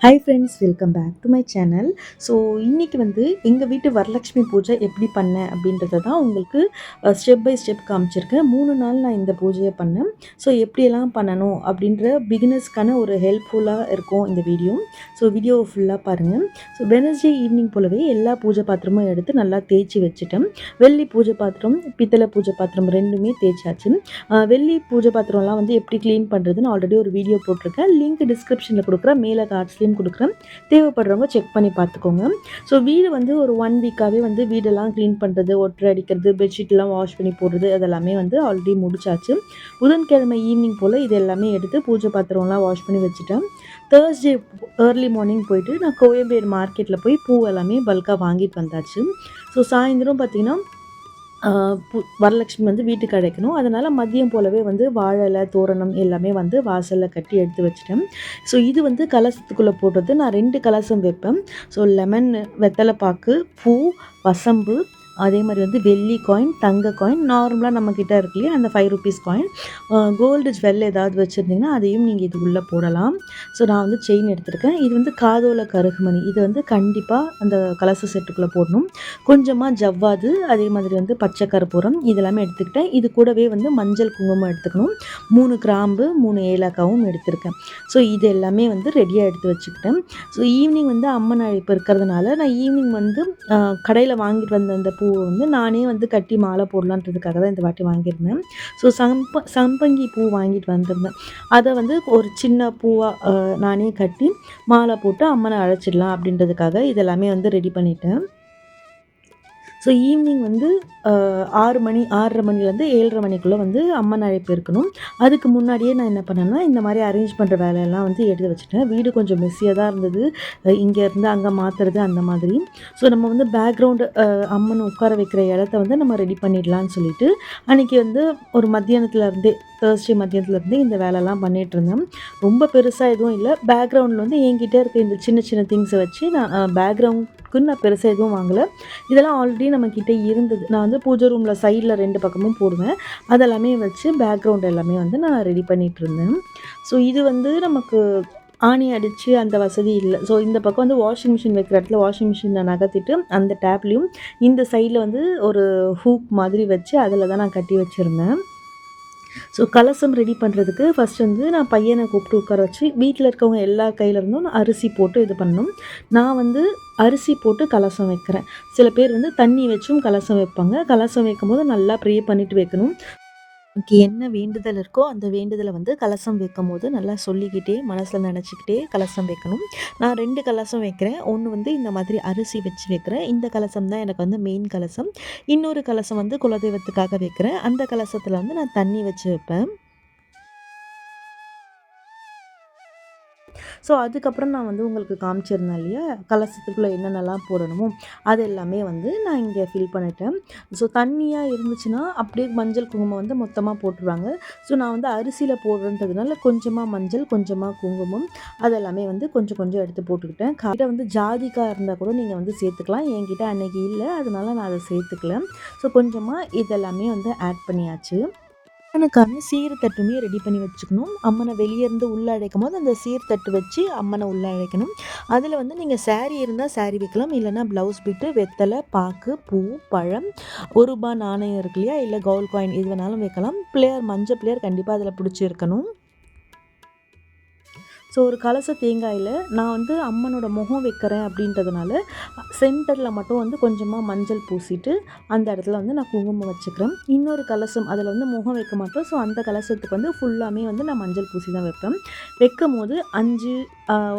Hi friends, welcome back to my channel. So இன்றைக்கி வந்து எங்கள் வீட்டு வரலட்சுமி பூஜை எப்படி பண்ணேன் அப்படின்றத தான் உங்களுக்கு ஸ்டெப் பை ஸ்டெப் காமிச்சிருக்கேன். 3 நாள் நான் இந்த பூஜையை பண்ணேன். ஸோ எப்படியெல்லாம் பண்ணணும் அப்படின்ற பிகினர்ஸ்க்கான ஒரு ஹெல்ப்ஃபுல்லாக இருக்கும் இந்த வீடியோ. ஸோ வீடியோவை ஃபுல்லாக பாருங்கள். ஸோ வெனஸ்டே ஈவினிங் போலவே எல்லா பூஜை பாத்திரமும் எடுத்து நல்லா தேய்ச்சி வச்சுட்டேன். வெள்ளி பூஜை பாத்திரம், பித்தளை பூஜை பாத்திரம் ரெண்டுமே தேய்ச்சாச்சு. வெள்ளி பூஜை பாத்திரம்லாம் வந்து எப்படி க்ளீன் பண்ணுறதுன்னு ஆல்ரெடி ஒரு வீடியோ போட்டிருக்கேன். லிங்க் டிஸ்கிரிப்ஷனில் கொடுக்குறேன், மேலே கார்ட்ஸ்லேயும் கொடுக்குறேன். தேவைப்படுறவங்க செக் பண்ணி பார்த்துக்கோங்க. ஸோ வீடு வந்து ஒரு 1 வீக்காகவே வந்து வீடெல்லாம் க்ளீன் பண்ணுறது, ஒட்டரை அடிக்கிறது, பெட்ஷீட்லாம் வாஷ் பண்ணி போடுறது அதெல்லாமே வந்து ஆல்ரெடி முடிச்சாச்சு. புதன்கிழமை ஈவினிங் போல் இது எல்லாமே எடுத்து பூஜை பாத்திரம்லாம் வாஷ் பண்ணி வச்சுட்டேன். தேர்ஸ்டே ஏர்லி மார்னிங் போயிட்டு நான் கோயம்பேடு மார்க்கெட்டில் போய் பூ எல்லாமே பல்காக வாங்கிட்டு வந்தாச்சு. ஸோ சாயந்தரம் பார்த்திங்கன்னா வரலட்சுமி வந்து வீட்டுக்கு அழைக்கணும். அதனால் மதியம் போலவே வந்து வாழை இலை, தோரணம் எல்லாமே வந்து வாசலில் கட்டி எடுத்து வச்சுட்டேன். ஸோ இது வந்து கலசத்துக்குள்ளே போடுறது. நான் 2 கலசம் வைப்பேன். ஸோ லெமன், வெத்தலைப்பாக்கு, பூ, வசம்பு, அதே மாதிரி வந்து வெள்ளி காயின், தங்க காயின், நார்மலாக நம்மக்கிட்ட இருக்கு இல்லையா அந்த 5 ருபீஸ் காயின், கோல்டு ஜுவல் ஏதாவது வச்சுருந்தீங்கன்னா அதையும் நீங்கள் இது உள்ளே போடலாம். ஸோ நான் வந்து செயின் எடுத்திருக்கேன். இது வந்து காதோல கருகுமணி, இது வந்து கண்டிப்பாக அந்த கலச செட்டுக்குள்ளே போடணும். கொஞ்சமாக ஜவ்வாது, அதே மாதிரி வந்து பச்சை கற்பூரம் இதெல்லாமே எடுத்துக்கிட்டேன். இது கூடவே வந்து மஞ்சள் குங்குமம் எடுத்துக்கணும். 3 கிராம்பு, 3 ஏலக்காவும் எடுத்திருக்கேன். ஸோ இது எல்லாமே வந்து ரெடியாக எடுத்து வச்சுக்கிட்டேன். ஸோ ஈவினிங் வந்து அம்மன் அழைப்பு இருக்கிறதுனால நான் ஈவினிங் வந்து கடையில் வாங்கிட்டு வந்த அந்த பூவை வந்து நானே வந்து கட்டி மாலை போடலான்றதுக்காக தான் இந்த வாட்டி வாங்கியிருந்தேன். ஸோ சம்பங்கி பூ வாங்கிட்டு வந்திருந்தேன். அதை வந்து ஒரு சின்ன பூவாக நானே கட்டி மாலை போட்டு அம்மனை அழைச்சிடலாம் அப்படின்றதுக்காக இதெல்லாமே வந்து ரெடி பண்ணிட்டேன். ஸோ ஈவினிங் வந்து 6 மணி 6:30 மணிலேருந்து 7:30 மணிக்குள்ளே வந்து அம்மன் அழைப்பு இருக்கணும். அதுக்கு முன்னாடியே நான் என்ன பண்ணேன்னா இந்த மாதிரி அரேஞ்ச் பண்ணுற வேலையெல்லாம் வந்து எடுத்து வச்சுட்டேன். வீடு கொஞ்சம் மெஸ்ஸியாக தான் இருந்தது. இங்கேருந்து அங்கே மாற்றுறது அந்த மாதிரி. ஸோ நம்ம வந்து பேக்ரவுண்டு அம்மன் உட்கார வைக்கிற இடத்த வந்து நம்ம ரெடி பண்ணிடலான்னு சொல்லிட்டு அன்றைக்கி வந்து ஒரு மத்தியானத்துலேருந்தே தேர்ஸ்டே மத்தியானத்துலேருந்தே இந்த வேலைலாம் பண்ணிகிட்டு இருந்தேன். ரொம்ப பெருசாக எதுவும் இல்லை. பேக்ரவுண்டில் வந்து என்கிட்ட இருக்க இந்த சின்ன சின்ன திங்ஸை வச்சு நான் பேக்ரவுண்டுக்குன்னு நான் பெருசாக எதுவும் வாங்கலை. இதெல்லாம் ஆல்ரெடி நம்மக்கிட்ட இருந்தது. நான் வந்து பூஜை ரூமில் சைடில் 2 பக்கமும் போடுவேன். அதெல்லாமே வச்சு பேக்ரவுண்ட் எல்லாமே வந்து நான் ரெடி பண்ணிகிட்டு இருந்தேன். ஸோ இது வந்து நமக்கு ஆணி அடித்து அந்த வசதி இல்லை. ஸோ இந்த பக்கம் வந்து வாஷிங் மிஷின் வைக்கிற இடத்துல வாஷிங் மிஷினை நகர்த்திட்டு அந்த டேப்லேயும் இந்த சைடில் வந்து ஒரு ஹூக் மாதிரி வச்சு அதில் தான் நான் கட்டி வச்சுருந்தேன். ஸோ கலசம் ரெடி பண்ணுறதுக்கு ஃபஸ்ட் வந்து நான் பையனை கூப்பிட்டு உட்கார வச்சு வீட்டில் இருக்கவங்க எல்லா கையிலேருந்தும் நான் அரிசி போட்டு இது பண்ணணும். நான் வந்து அரிசி போட்டு கலசம் வைக்கிறேன். சில பேர் வந்து தண்ணி வச்சும் கலசம் வைப்பாங்க. கலசம் வைக்கும்போது நல்லா ப்ரே பண்ணிவிட்டு வைக்கணும். நமக்கு என்ன வேண்டுதல் இருக்கோ அந்த வேண்டுதலை வந்து கலசம் வைக்கும்போது நல்லா சொல்லிக்கிட்டே மனசில் நினச்சிக்கிட்டே கலசம் வைக்கணும். நான் 2 கலசம் வைக்கிறேன். ஒன்று வந்து இந்த மாதிரி அரிசி வச்சு வைக்கிறேன். இந்த கலசம் தான் எனக்கு வந்து மெயின் கலசம். இன்னொரு கலசம் வந்து குலதெய்வத்துக்காக வைக்கிறேன். அந்த கலசத்தில் வந்து நான் தண்ணி வச்சு வைப்பேன். ஸோ அதுக்கப்புறம் நான் வந்து உங்களுக்கு காமிச்சிருந்தேன் இல்லையா, கலசத்துக்குள்ளே என்னென்னலாம் போடணுமோ அது எல்லாமே வந்து நான் இங்கே ஃபில் பண்ணிட்டேன். ஸோ தண்ணியாக இருந்துச்சுன்னா அப்படியே மஞ்சள் குங்குமம் வந்து மொத்தமாக போட்டுருவாங்க. ஸோ நான் வந்து அரிசியில் போடுறதுனால கொஞ்சமாக மஞ்சள், கொஞ்சமாக குங்குமம் அதெல்லாமே வந்து கொஞ்சம் கொஞ்சம் எடுத்து போட்டுக்கிட்டேன். கிட்ட வந்து ஜாதிக்காய் இருந்தால் கூட நீங்கள் வந்து சேர்த்துக்கலாம். என்கிட்ட அன்றைக்கி இல்லை, அதனால் நான் அதை சேர்த்துக்கல. ஸோ கொஞ்சமாக இதெல்லாமே வந்து ஆட் பண்ணியாச்சு. அம்மனுக்கான சீர்தட்டுமே ரெடி பண்ணி வச்சுக்கணும். அம்மனை வெளியே இருந்து உள்ளே அழைக்கும் போது அந்த சீர்தட்டு வச்சு அம்மனை உள்ளே அழைக்கணும். அதில் வந்து நீங்கள் சாரீ இருந்தால் சாரீ வைக்கலாம், இல்லைனா ப்ளவுஸ் பிட்டு, வெத்தலை, பாக்கு, பூ, பழம், ₹1 நாணயம் இருக்கு இல்லையா, இல்லை கோல்ட் காயின் எது வேணாலும் வைக்கலாம். பிள்ளையார், மஞ்சள் பிள்ளையார் கண்டிப்பாக அதில் பிடிச்சிருக்கணும். ஸோ ஒரு கலச தேங்காயில் நான் வந்து அம்மனோட முகம் வைக்கிறேன் அப்படின்றதுனால சென்டரில் மட்டும் வந்து கொஞ்சமாக மஞ்சள் பூசிட்டு அந்த இடத்துல வந்து நான் குங்குமம் வச்சுக்கிறேன். இன்னொரு கலசம் அதில் வந்து முகம் வைக்க மாட்டோம். ஸோ அந்த கலசத்துக்கு வந்து ஃபுல்லாமே வந்து நான் மஞ்சள் பூசி தான் வைப்பேன். வைக்கும் போது 5,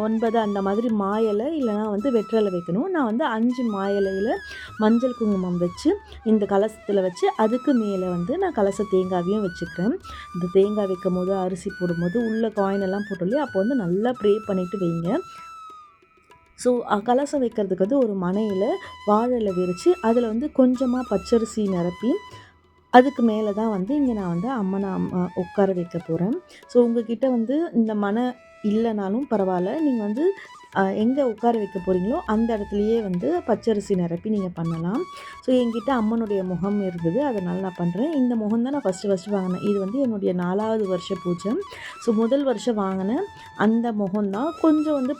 9 அந்த மாதிரி மாயலை இல்லைனா வந்து வெற்றலை வைக்கணும். நான் வந்து 5 மாயலையில் மஞ்சள் குங்குமம் வச்சு இந்த கலசத்தில் வச்சு அதுக்கு மேலே வந்து நான் கலச தேங்காவையும் வச்சுக்கிறேன். இந்த தேங்காய் வைக்கும் போது அரிசி போடும்போது உள்ள காயின் எல்லாம் போட்டோம் இல்லையா, அப்போ வந்து நல்லா ப்ரே பண்ணிவிட்டு வைங்க. ஸோ கலசம் வைக்கிறதுக்கு வந்து ஒரு மனையில் வாழை இலை விரித்து அதில் வந்து கொஞ்சமாக பச்சரிசி நிரப்பி அதுக்கு மேலே தான் வந்து இங்கே நான் வந்து அம்மனை உட்கார வைக்க போகிறேன். ஸோ உங்ககிட்ட வந்து இந்த மனை இல்லைனாலும் பரவாயில்ல, நீங்கள் வந்து எங்கே உட்கார வைக்க போகிறீங்களோ அந்த இடத்துலையே வந்து பச்சரிசி நிரப்பி நீங்கள் பண்ணலாம். ஸோ என்கிட்ட அம்மனுடைய முகம் இருந்தது, அதனால் நான் பண்ணுறேன். இந்த முகம் தான் நான் ஃபஸ்ட்டு வாங்கினேன். இது வந்து என்னுடைய 4வது வருஷ பூஜை. ஸோ முதல் வருஷம் வாங்கினேன் அந்த முகம் தான் கொஞ்சம் வந்து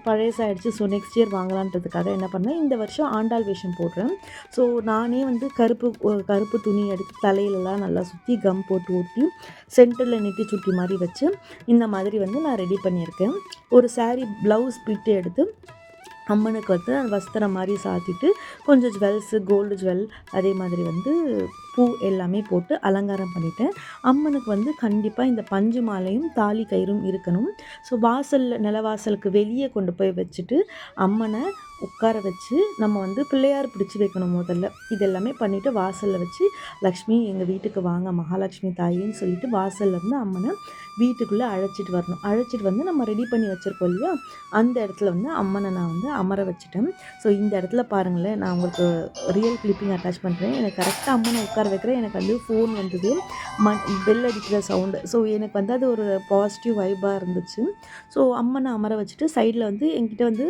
பழசாயிடுச்சு. ஸோ நெக்ஸ்ட் இயர் வாங்கலான்றதுக்காக என்ன பண்ணேன், இந்த வருஷம் ஆண்டாள் வேஷம் போடுறேன். ஸோ நானே வந்து கருப்பு துணி எடுத்து தலையிலலாம் நல்லா சுற்றி கம் போட்டு ஒட்டி சென்டரில் நெட்டி சுட்டி மாதிரி வச்சு இந்த மாதிரி வந்து நான் ரெடி பண்ணியிருக்கேன். ஒரு சாரீ ப்ளவுஸ் பிட்டு எடுத்து அம்மனுக்கு வந்து அந்த வஸ்திரம் மாதிரி சாத்திட்டு கொஞ்சம் ஜுவல்ஸு, கோல்டு ஜுவல், அதே மாதிரி வந்து பூ எல்லாமே போட்டு அலங்காரம் பண்ணிட்டேன். அம்மனுக்கு வந்து கண்டிப்பாக இந்த பஞ்சு மாலையும் தாலி கயிறும் இருக்கணும். ஸோ நிலவாசலுக்கு வெளியே கொண்டு போய் வச்சுட்டு அம்மனை உட்கார வச்சு நம்ம வந்து பிள்ளையார் பிடிச்சி வைக்கணும் முதல்ல. இது எல்லாமே பண்ணிவிட்டு வாசலில் வச்சு லக்ஷ்மி எங்கள் வீட்டுக்கு வாங்க மகாலட்சுமி தாயின்னு சொல்லிட்டு வாசல்லேருந்து அம்மனை வீட்டுக்குள்ளே அழைச்சிட்டு வரணும். அழைச்சிட்டு வந்து நம்ம ரெடி பண்ணி வச்சுருக்கோம் இல்லையா, அந்த இடத்துல வந்து அம்மனை நான் வந்து அமர வச்சுட்டேன். ஸோ இந்த இடத்துல பாருங்களேன், நான் உங்களுக்கு ரியல் கிளிப்பிங் அட்டாச் பண்ணுறேன். எனக்கு கரெக்டாக அம்மனை உட்கார வைக்கிறேன். எனக்கு வந்து ஃபோன் வந்தது, பெல் அடிக்கிற சவுண்டு. ஸோ எனக்கு வந்து அது ஒரு பாசிட்டிவ் வைப்பாக இருந்துச்சு. ஸோ அம்மனை அமர வச்சுட்டு சைடில் வந்து என்கிட்ட வந்து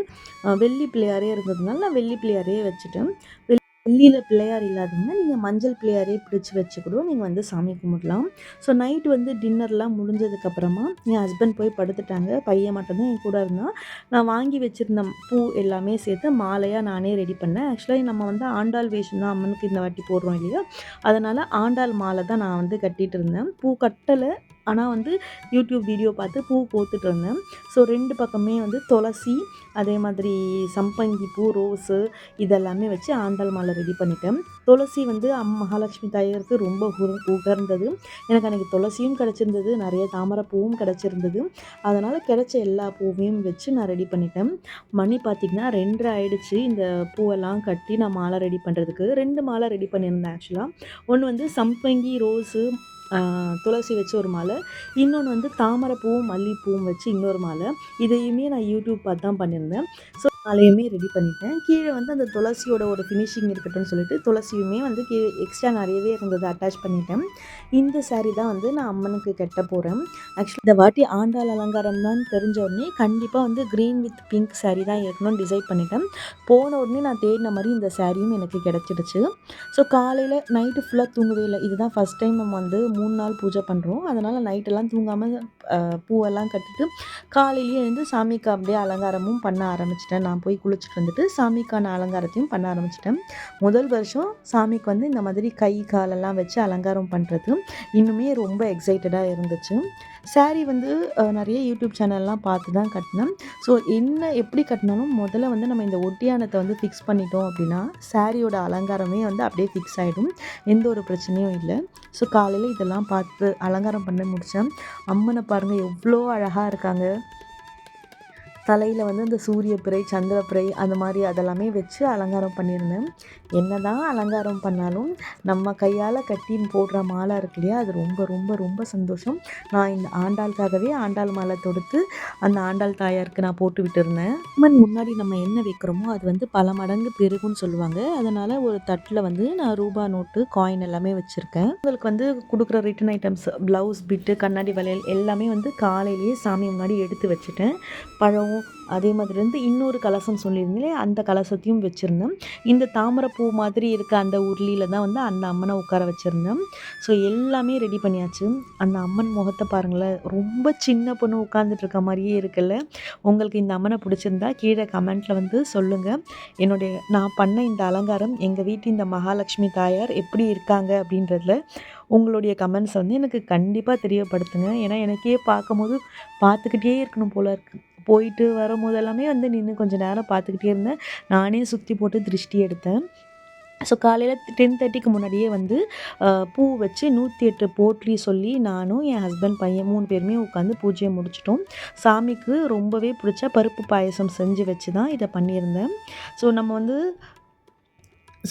வெள்ளி பிள்ளையாரே இருந்ததுனால நான் வெள்ளி பிள்ளையாரே வச்சுட்டேன். வெள்ளியில் பிள்ளையார் இல்லாதவங்க நீங்கள் மஞ்சள் பிள்ளையாரே பிடிச்சி வச்சு கூட நீங்கள் வந்து சாமி கும்பிடலாம். ஸோ நைட்டு வந்து டின்னர்லாம் முடிஞ்சதுக்கப்புறமா என் ஹஸ்பண்ட் போய் படுத்துட்டாங்க. பையன் மட்டும்தான் என் கூட இருந்தால் நான் வாங்கி வச்சுருந்த பூ எல்லாமே சேர்த்து மாலையாக நானே ரெடி பண்ணேன். ஆக்சுவலாக நம்ம வந்து ஆண்டாள் வேஷம் தான் அம்மனுக்கு இந்த வாட்டி போடுறோம் இல்லையா, அதனால் ஆண்டாள் மாலை தான் நான் வந்து கட்டிகிட்டு இருந்தேன். பூ கட்டலை, ஆனால் வந்து யூடியூப் வீடியோ பார்த்து பூ கோத்துட்டு இருந்தேன். ஸோ 2 பக்கமே வந்து துளசி, அதே மாதிரி சம்பங்கி பூ, ரோஸு இதெல்லாமே வச்சு ஆண்டாள் மாலை ரெடி பண்ணிட்டேன். துளசி வந்து மகாலட்சுமி தாயாருக்கு ரொம்ப உகர்ந்தது. எனக்கு அன்றைக்கி துளசியும் கிடச்சிருந்தது, நிறைய தாமரை பூவும் கிடச்சிருந்தது. அதனால் கிடைச்ச எல்லா பூவையும் வச்சு நான் ரெடி பண்ணிட்டேன். மணி பார்த்திங்கன்னா 2:30 ஆகிடுச்சு. இந்த பூவெல்லாம் கட்டி நான் மாலை ரெடி பண்ணுறதுக்கு 2 மாலை ரெடி பண்ணியிருந்தேன். ஆக்சுவலாக ஒன்று வந்து சம்பங்கி, ரோஸு, துளசி வச்சு ஒரு மாலை, இன்னொன்று வந்து தாமரை பூவும் மல்லிப்பூவும் வச்சு இன்னொரு மாலை. இதையுமே நான் யூடியூப் பார்த்து தான் பண்ணியிருந்தேன். ஸோ மாலையுமே ரெடி பண்ணிட்டேன். கீழே வந்து அந்த துளசியோட ஒரு ஃபினிஷிங் இருக்கட்டும்னு சொல்லிட்டு துளசியுமே வந்து கீழே எக்ஸ்ட்ரா நிறையவே இருந்தது, அட்டாச் பண்ணிட்டேன். இந்த சாரீ தான் வந்து நான் அம்மனுக்கு கட்ட போகிறேன். ஆக்சுவலி இந்த வாட்டி ஆண்டாள் அலங்காரம் தான் தெரிஞ்ச உடனே கண்டிப்பாக வந்து க்ரீன் வித் பிங்க் சாரீ தான் இருக்கணும்னு டிசைட் பண்ணிட்டேன். போன உடனே நான் தேடின மாதிரி இந்த சாரியும் எனக்கு கிடச்சிடுச்சு. ஸோ காலையில் நைட்டு ஃபுல்லாக தூங்கவே இல்லை. இதுதான் ஃபஸ்ட் டைம் நம்ம வந்து 3 நாள் பூஜை பண்ணுறோம். அதனால் நைட்டெல்லாம் தூங்காமல் பூவெல்லாம் கட்டிட்டு காலையிலேயே எழுந்து சாமிக்கு அப்படியே அலங்காரமும் பண்ண ஆரம்பிச்சிட்டேன். நான் போய் குளிச்சுட்டு வந்துட்டு சாமிக்கான அலங்காரத்தையும் பண்ண ஆரம்பிச்சிட்டேன். முதல் வருஷம் சாமிக்கு வந்து இந்த மாதிரி கை காலெல்லாம் வச்சு அலங்காரம் பண்ணுறது இன்னுமே ரொம்ப எக்ஸைட்டடாக இருந்துச்சு. சாரீ வந்து நிறைய யூடியூப் சேனல்லாம் பார்த்து தான் கட்டினேன். ஸோ எப்படி கட்டினாலும் முதல்ல வந்து நம்ம இந்த ஒட்டியானத்தை வந்து ஃபிக்ஸ் பண்ணிட்டோம் அப்படின்னா சாரியோட அலங்காரமே வந்து அப்படியே ஃபிக்ஸ் ஆகிடும், எந்த ஒரு பிரச்சனையும் இல்லை. ஸோ காலையில் இதெல்லாம் பார்த்து அலங்காரம் பண்ண முடித்தேன். அம்மனை பாருங்கள் எவ்வளோ அழகாக இருக்காங்க. தலையில் வந்து இந்த சூரிய பிறை, சந்திர பிறை அந்த மாதிரி அதெல்லாமே வச்சு அலங்காரம் பண்ணியிருந்தேன். என்ன தான் அலங்காரம் பண்ணாலும் நம்ம கையால் கட்டி போடுற மாலை இருக்கு இல்லையா, அது ரொம்ப ரொம்ப ரொம்ப சந்தோஷம். நான் இந்த ஆண்டாளுக்காகவே ஆண்டாள் மாலை தொடுத்து அந்த ஆண்டாள் தாயாருக்கு நான் போட்டு விட்டுருந்தேன். அம்மன் முன்னாடி நம்ம என்ன வைக்கிறோமோ அது வந்து பல மடங்கு பெருகுன்னு சொல்லுவாங்க. அதனால் ஒரு தட்டில் வந்து நான் ரூபா நோட்டு, காயின் எல்லாமே வச்சுருக்கேன். உங்களுக்கு வந்து கொடுக்குற ரிட்டன் ஐட்டம்ஸ், ப்ளவுஸ் பிட்டு, கண்ணாடி வளையல் எல்லாமே வந்து காலையிலேயே சாமி முன்னாடி எடுத்து வச்சுட்டேன். பழம், அதே மாதிரி வந்து இன்னொரு கலசம் சொல்லியிருந்தேன், அந்த கலசத்தையும் வச்சுருந்தேன். இந்த தாமரைப்பூ மாதிரி இருக்க அந்த உருளியில் தான் வந்து அந்த அம்மனை உட்கார வச்சுருந்தேன். ஸோ எல்லாமே ரெடி பண்ணியாச்சு. அந்த அம்மன் முகத்தை பாருங்களேன், ரொம்ப சின்ன பொண்ணு உட்காந்துட்டு இருக்க மாதிரியே இருக்குல்ல. உங்களுக்கு இந்த அம்மனை பிடிச்சிருந்தா கீழே கமெண்ட்டில் வந்து சொல்லுங்கள். நான் பண்ண இந்த அலங்காரம் எங்கள் வீட்டு இந்த மகாலட்சுமி தாயார் எப்படி இருக்காங்க அப்படின்றதுல உங்களுடைய கமெண்ட்ஸை வந்து எனக்கு கண்டிப்பாக தெரியப்படுத்துங்க. ஏன்னா எனக்கே பார்த்துக்கிட்டே இருக்கணும் போல இருக்குது. போயிட்டு வரும்போது எல்லாமே வந்து நின்று கொஞ்சம் நேரம் பார்த்துக்கிட்டே இருந்தேன். நானே சுற்றி போட்டு திருஷ்டி எடுத்தேன். ஸோ காலையில் 10:30க்கு முன்னாடியே வந்து பூ வச்சு 108 போற்றி சொல்லி நானும் என் ஹஸ்பண்ட், பையன் 3 பேருமே உட்காந்து பூஜையை முடிச்சிட்டோம். சாமிக்கு ரொம்பவே பிடிச்ச பருப்பு பாயசம் செஞ்சு வச்சு தான் இதை பண்ணியிருந்தேன். ஸோ நம்ம வந்து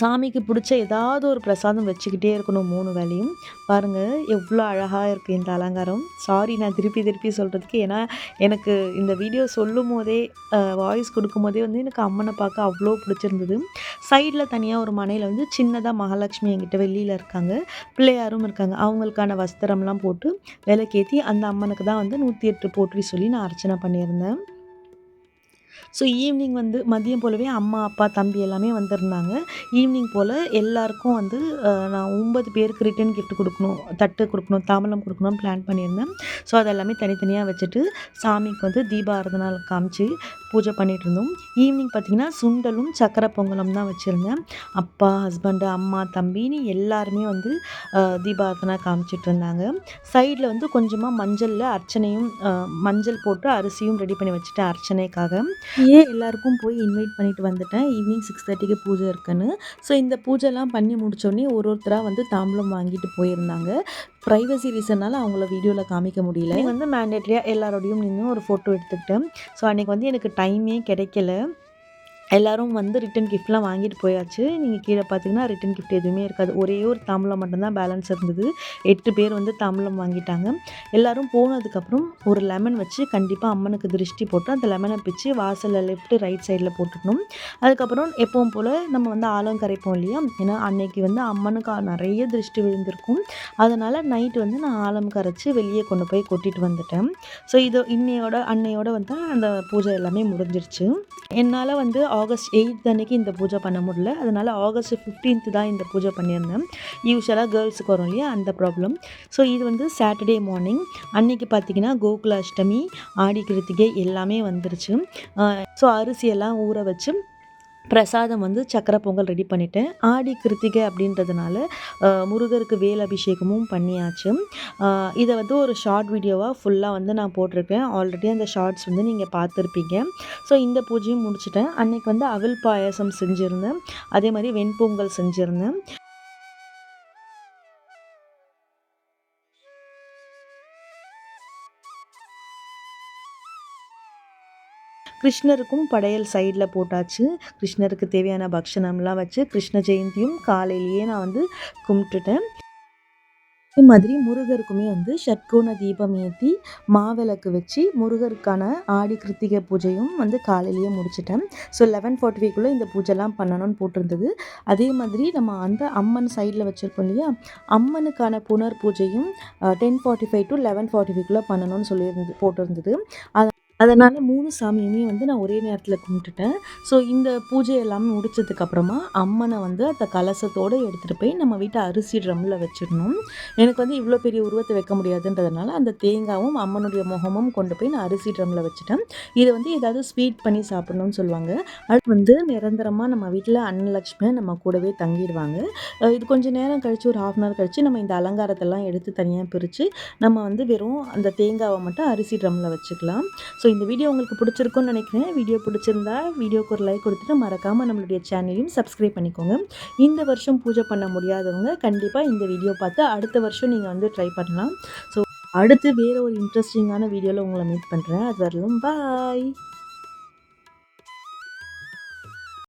சாமிக்கு பிடிச்ச ஏதாவது ஒரு பிரசாதம் வச்சுக்கிட்டே இருக்கணும் 3 வேளையும். பாருங்கள் எவ்வளோ அழகாக இருக்குது இந்த அலங்காரம். சாரி நான் திருப்பி சொல்கிறதுக்கு, ஏன்னா எனக்கு இந்த வீடியோ சொல்லும் போதே வாய்ஸ் கொடுக்கும் போதே வந்து எனக்கு அம்மனை பார்க்க அவ்வளோ பிடிச்சிருந்தது. சைடில் தனியாக ஒரு மனையில் வந்து சின்னதாக மகாலட்சுமி என்கிட்ட வெளியில் இருக்காங்க, பிள்ளையாரும் இருக்காங்க. அவங்களுக்கான வஸ்திரம்லாம் போட்டு விளக்கேற்றி அந்த அம்மனுக்கு தான் வந்து 108 போற்றி சொல்லி நான் அர்ச்சனை பண்ணியிருந்தேன். ஸோ ஈவினிங் வந்து மதியம் போலவே அம்மா, அப்பா, தம்பி எல்லாமே வந்திருந்தாங்க. ஈவினிங் போல எல்லாருக்கும் வந்து நான் 9 பேருக்கு ரிட்டர்ன் கிஃப்ட் குடுக்கணும், தட்டு குடுக்கணும், தாம்பூலம் குடுக்கணும்னு பிளான் பண்ணியிருந்தேன். ஸோ அது எல்லாமே தனித்தனியா வச்சுட்டு, சாமிக்கு வந்து தீபாராதனை காமிச்சு பூஜை பண்ணிட்டுருந்தோம். ஈவினிங் பார்த்தீங்கன்னா, சுண்டலும், சர்க்கரை பொங்கலும் தான் வச்சிருந்தேன். அப்பா, ஹஸ்பண்டு, அம்மா, தம்பின்னு எல்லாருமே வந்து தீபாராதனை காமிச்சிட்டுருந்தாங்க. சைட்ல வந்து கொஞ்சமா மஞ்சள்ல அர்ச்சனையும் மஞ்சள் போட்டு அரிசியும் ரெடி பண்ணி வச்சுட்டேன் அர்ச்சனைக்காக. எல்லாருக்கும் போய் இன்வைட் பண்ணிட்டு வந்துட்டேன். ஈவினிங் 6:30க்கு பூஜை இருக்குன்னு. ஸோ இந்த பூஜைலாம் பண்ணி முடிச்சோனே ஒருத்தரா வந்து தாம்பூலம் வாங்கிட்டு போயிருந்தாங்க. பிரைவசி ரீசன்னால அவங்கள வீடியோல காமிக்க முடியல. வந்து மேண்டேட்டரியா எல்லாரோடையும் நின்னு ஒரு ஃபோட்டோ எடுத்துக்கிட்டேன். ஸோ அன்னைக்கு வந்து எனக்கு டைமே கிடைக்கல. எல்லாரும் வந்து ரிட்டர்ன் கிஃப்ட்லாம் வாங்கிட்டு போயாச்சு. நீங்க கீழ பார்த்தீங்கன்னா, ரிட்டர்ன் கிஃப்ட் எதுவுமே இருக்காது. ஒரே ஒரு தாம்பூலம் மட்டும் தான் பேலன்ஸ் இருந்தது. 8 பேர் வந்து தாம்பூலம் வாங்கிட்டாங்க. எல்லாரும் போனதுக்கப்புறம் ஒரு லெமன் வச்சு கண்டிப்பா அம்மனுக்கு திருஷ்டி போட்டு, அந்த லெமன பிச்சு வாசல்ல லெஃப்ட், ரைட் சைடுல போட்டுடணும். அதுக்கப்புறம் எப்பவும் போல நம்ம வந்து ஆலம் கரைப்போம் இல்லையா? ஏன்னா அன்னைக்கு வந்து அம்மனுக்கு நெறைய திருஷ்டி விழுந்திருக்கும். அதனால நைட் வந்து நான் ஆலம் கரைச்சு வெளியே கொண்டு போய் கொட்டிட்டு வந்துட்டேன். ஸோ இது அன்னையோட வந்து அந்த பூஜை எல்லாமே முடிஞ்சிருச்சு. என்னால வந்து ஆகஸ்ட் 8 அன்னைக்கு இந்த பூஜை பண்ண முடியல. அதனால ஆகஸ்ட் 15 தான் இந்த பூஜை பண்ணியிருந்தேன். யூசுவலா கேர்ள்ஸுக்கு வரும் இல்லையா? அந்த ப்ராப்ளம். ஸோ இது வந்து சாட்டர்டே மார்னிங். அன்னைக்கு பார்த்தீங்கன்னா, கோகுல அஷ்டமி, ஆடி கிருத்திகை எல்லாமே வந்துருச்சு. ஸோ அரிசியெல்லாம் ஊற வச்சு பிரசாதம் வந்து சக்கரை பொங்கல் ரெடி பண்ணிட்டேன். ஆடி கிருத்திகை அப்படின்றதுனால முருகருக்கு வேல் அபிஷேகமும் பண்ணியாச்சு. இதை வந்து ஒரு ஷார்ட் வீடியோவாக ஃபுல்லாக வந்து நான் போட்டிருக்கேன். ஆல்ரெடி அந்த ஷார்ட்ஸ் வந்து நீங்கள் பார்த்துருப்பீங்க. ஸோ இந்த பூஜையும் முடிச்சுட்டேன். அன்னைக்கு வந்து அவல் பாயாசம் செஞ்சுருந்தேன். அதே மாதிரி வெண்பொங்கல் செஞ்சுருந்தேன். கிருஷ்ணருக்கும் படையல் சைடில் போட்டாச்சு. கிருஷ்ணருக்கு தேவையான பக்ஷணம்லாம் வச்சு கிருஷ்ண ஜெயந்தியும் காலையிலேயே நான் வந்து கும்பிட்டுட்டேன். அதே மாதிரி முருகருக்குமே வந்து ஷட்கோண தீபம் ஏற்றி மாவிளக்கு வச்சு முருகருக்கான ஆடி கிருத்திகை பூஜையும் வந்து காலையிலேயே முடிச்சிட்டேன். ஸோ 11:45க்குள்ளே இந்த பூஜைலாம் பண்ணணும்னு போட்டிருந்தது. அதே மாதிரி நம்ம அந்த அம்மன் சைடில் வச்சுருக்கோம் இல்லையா? அம்மனுக்கான புனர் பூஜையும் 10:45 to 11:45க்குள்ளே பண்ணணும்னு போட்டிருந்தது. அதனால் 3 சாமியுமே வந்து நான் ஒரே நேரத்தில் கும்பிட்டுட்டேன். ஸோ இந்த பூஜை எல்லாமே முடிச்சதுக்கப்புறமா அம்மனை வந்து அந்த கலசத்தோடு எடுத்துகிட்டு போய் நம்ம வீட்டு அரிசி ட்ரம்மில் வச்சிடணும். எனக்கு வந்து இவ்வளோ பெரிய உருவத்தை வைக்க முடியாதுன்றதுனால அந்த தேங்காவும் அம்மனுடைய முகமும் கொண்டு போய் நான் அரிசி ட்ரம்மில் வச்சுட்டேன். இதை வந்து ஏதாவது ஸ்வீட் பண்ணி சாப்பிட்ணுன்னு சொல்லுவாங்க. அது வந்து நிரந்தரமாக நம்ம வீட்டில் அன்னலக்ஷ்மியை நம்ம கூடவே தங்கிடுவாங்க. இது கொஞ்சம் நேரம் கழித்து ஒரு 1/2 hour கழித்து நம்ம இந்த அலங்காரத்தெல்லாம் எடுத்து தனியாக பிரித்து நம்ம வந்து வெறும் அந்த தேங்காவை மட்டும் அரிசி ட்ரம்மில் வச்சுக்கலாம். ஸோ இந்த வீடியோ உங்களுக்கு பிடிச்சிருக்குன்னு நினைக்கிறேன். வீடியோ பிடிச்சிருந்தா வீடியோக்கு ஒரு லைக் கொடுத்துட்டு மறக்காமல் நம்மளுடைய சேனலையும் சப்ஸ்கிரைப் பண்ணிக்கோங்க. இந்த வருஷம் பூஜை பண்ண முடியாதவங்க கண்டிப்பாக இந்த வீடியோ பார்த்து அடுத்த வருஷம் நீங்கள் வந்து ட்ரை பண்ணலாம். ஸோ அடுத்து வேறு ஒரு இன்ட்ரெஸ்டிங்கான வீடியோவில் உங்களை மீட் பண்ணுறேன். அது வரலும் பாய்.